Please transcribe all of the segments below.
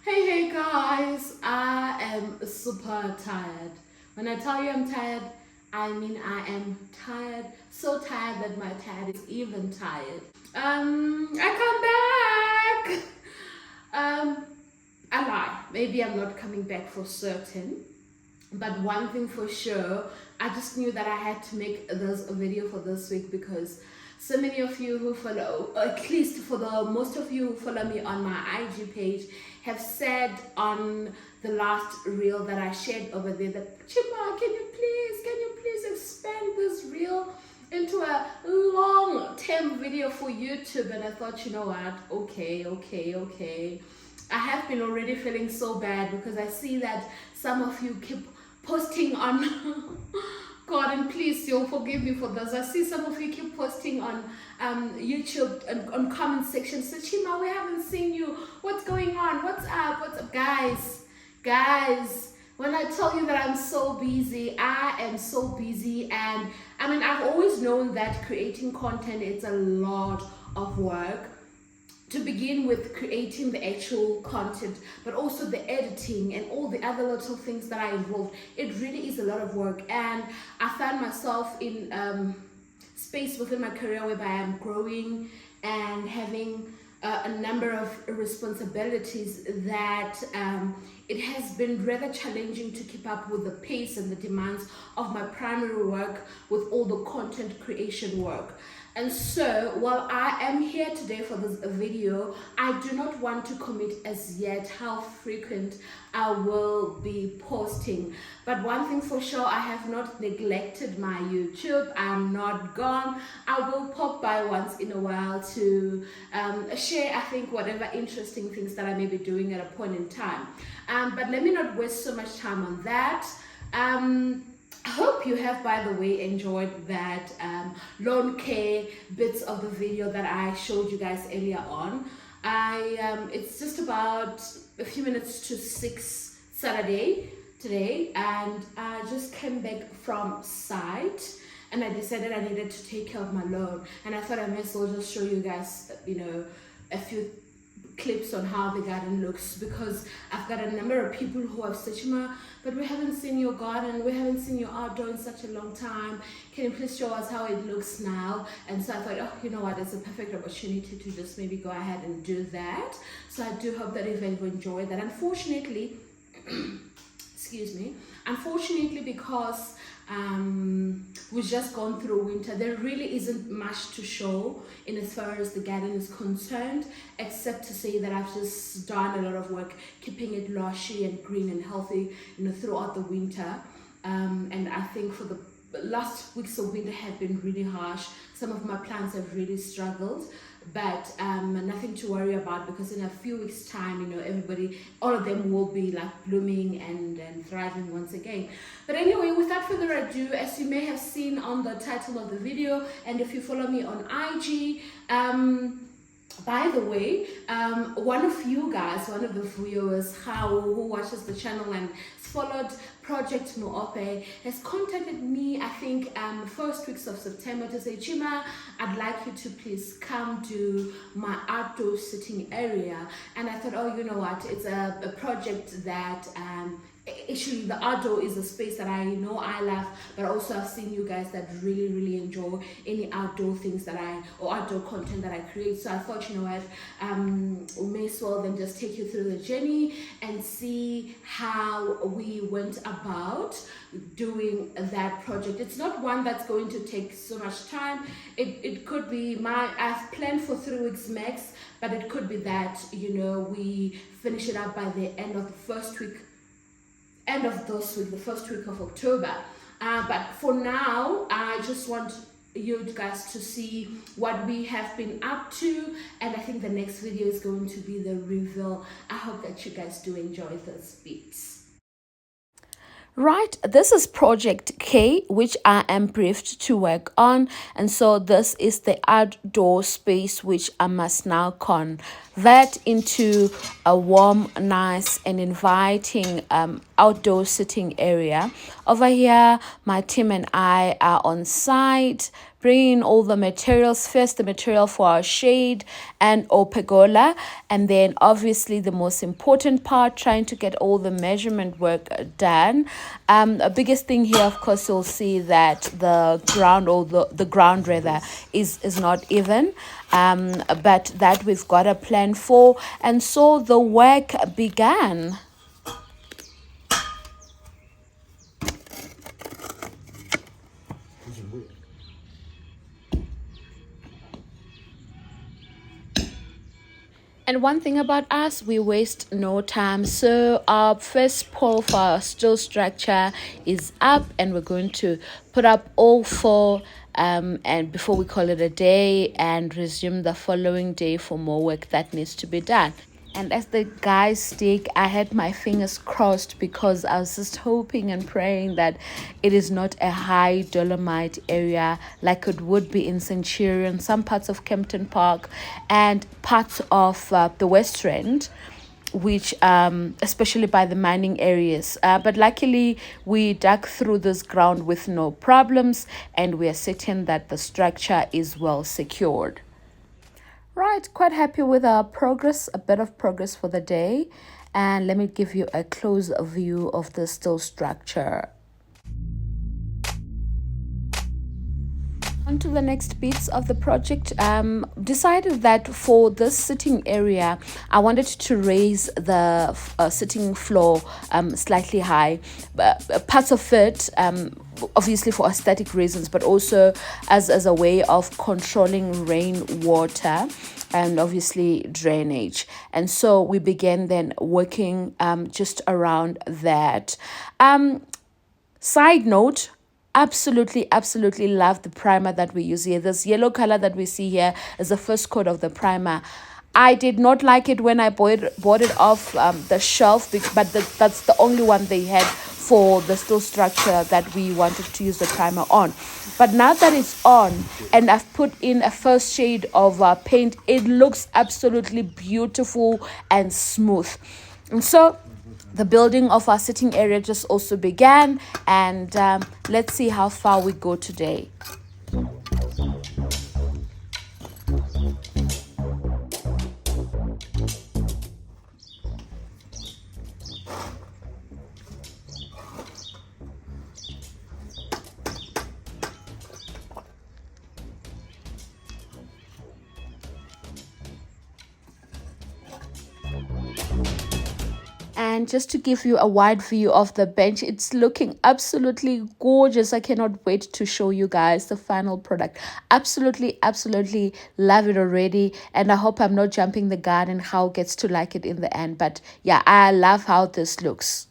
Hey guys, I am super tired. When I tell you I'm tired, I mean I am tired, so tired that my tired is even tired. I come back. Um, I lie. Maybe I'm not coming back for certain. But one thing for sure, I just knew that I had to make this a video for this week because so many of you who follow, or at least for the most of you who follow me on my IG page, have said on the last reel that I shared over there that Chima, can you please expand this reel into a long-term video for YouTube? And I thought, you know what? Okay. I have been already feeling so bad because I see that some of you keep posting on God, and please, you'll forgive me for this. I see some of you keep posting on YouTube and on comment section. So Chima, we haven't seen you. What's going on? What's up, guys? When I tell you that I'm so busy, I am so busy, and I mean I've always known that creating content it's a lot of work, to begin with creating the actual content, but also the editing and all the other little things that are involved. It really is a lot of work, and I found myself in space within my career whereby I'm growing and having a number of responsibilities that it has been rather challenging to keep up with the pace and the demands of my primary work with all the content creation work. And so, while I am here today for this video, I do not want to commit as yet how frequent I will be posting. But one thing for sure, I have not neglected my YouTube. I'm not gone. I will pop by once in a while to share, I think, whatever interesting things that I may be doing at a point in time. But let me not waste so much time on that. I hope you have, by the way, enjoyed that lawn care bits of the video that I showed you guys earlier on. It's just about a few minutes to 6 Saturday today, and I just came back from site, and I decided I needed to take care of my lawn, and I thought I may as well just show you guys, a few clips on how the garden looks, because I've got a number of people who have said, Shima, but we haven't seen your garden, we haven't seen your outdoor in such a long time. Can you please show us how it looks now? And so I thought, oh, you know what, it's a perfect opportunity to just maybe go ahead and do that. So I do hope that if you've enjoyed that. Unfortunately, excuse me, because we've just gone through winter, there really isn't much to show in as far as the garden is concerned, except to say that I've just done a lot of work keeping it lushy and green and healthy, throughout the winter. And I think for the last weeks of winter have been really harsh. Some of my plants have really struggled, but nothing to worry about, because in a few weeks time, all of them will be like blooming and thriving once again. But anyway, without further ado, as you may have seen on the title of the video, and if you follow me on IG, by the way, one of the viewers who watches the channel and followed Project Moope has contacted me, I think, first weeks of September, to say, Chima, I'd like you to please come to my outdoor sitting area. And I thought, oh, you know what, it's a project that actually the outdoor is a space that I know I love, but also I've seen you guys that really enjoy any outdoor things or outdoor content that I create. So I thought, you know what, we may as well then just take you through the journey and see how we went about doing that project. It's not one that's going to take so much time. It could be I've planned for 3 weeks max, but it could be that we finish it up by the end of the first week of October. But for now, I just want you guys to see what we have been up to, and I think the next video is going to be the reveal. I hope that you guys do enjoy this bit. Right, this is Project K, which I am briefed to work on. And so this is the outdoor space, which I must now convert into a warm, nice and inviting outdoor sitting area. Over here, my team and I are on site bring in all the materials first, the material for our shade and our pergola, and then obviously the most important part, trying to get all the measurement work done. The biggest thing here, of course, you'll see that the ground, or the ground rather, is not even, but that we've got a plan for, and so the work began. And one thing about us, we waste no time. So our first pole for our steel structure is up, and we're going to put up all four and before we call it a day, and resume the following day for more work that needs to be done. And as the guys dig, I had my fingers crossed because I was just hoping and praying that it is not a high dolomite area like it would be in Centurion, some parts of Kempton Park, and parts of the West End, which especially by the mining areas, but luckily we dug through this ground with no problems, and we are certain that the structure is well secured. Right, quite happy with our progress, a bit of progress for the day. And let me give you a close view of the steel structure. On to the next bits of the project. Decided that for this sitting area, I wanted to raise the sitting floor slightly high. Parts of it, obviously for aesthetic reasons, but also as a way of controlling rainwater and obviously drainage. And so we began then working just around that. Side note, absolutely love the primer that we use here. This yellow color that we see here is the first coat of the primer. I did not like it when I bought it off the shelf, but that's the only one they had for the steel structure that we wanted to use the primer on. But now that it's on and I've put in a first shade of paint, it looks absolutely beautiful and smooth. And so the building of our sitting area just also began, and let's see how far we go today. And just to give you a wide view of the bench, it's looking absolutely gorgeous. I cannot wait to show you guys the final product. Absolutely love it already, and I hope I'm not jumping the gun and how gets to like it in the end. But yeah, I love how this looks.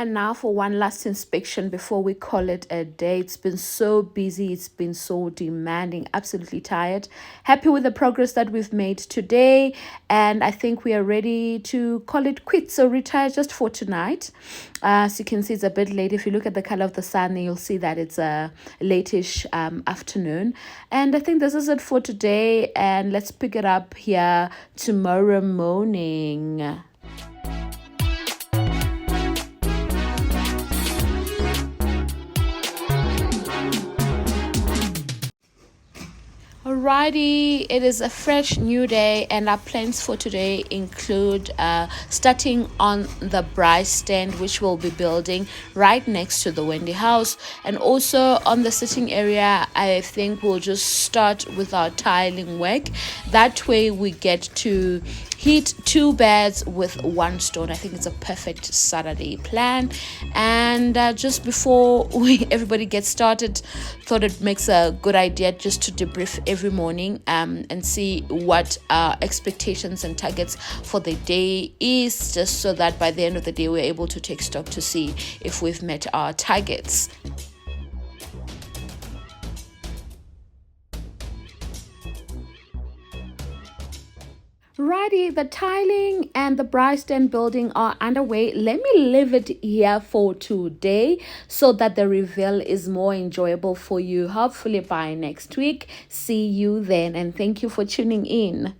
And now for one last inspection before we call it a day. It's been so busy. It's been so demanding. Absolutely tired. Happy with the progress that we've made today. And I think we are ready to call it quits. So retire just for tonight. As you can see, it's a bit late. If you look at the color of the sun, you'll see that it's a late-ish afternoon. And I think this is it for today. And let's pick it up here tomorrow morning. Alrighty, it is a fresh new day, and our plans for today include starting on the braai stand, which we'll be building right next to the Wendy house, and also on the sitting area. I think we'll just start with our tiling work. That way we get to hit 2 beds with 1 stone. I think it's a perfect Saturday plan. And just before everybody gets started, thought it makes a good idea just to debrief every morning and see what our expectations and targets for the day is, just so that by the end of the day we're able to take stock to see if we've met our targets. Alrighty, the tiling and the Bryston building are underway. Let me leave it here for today so that the reveal is more enjoyable for you. Hopefully by next week. See you then, and thank you for tuning in.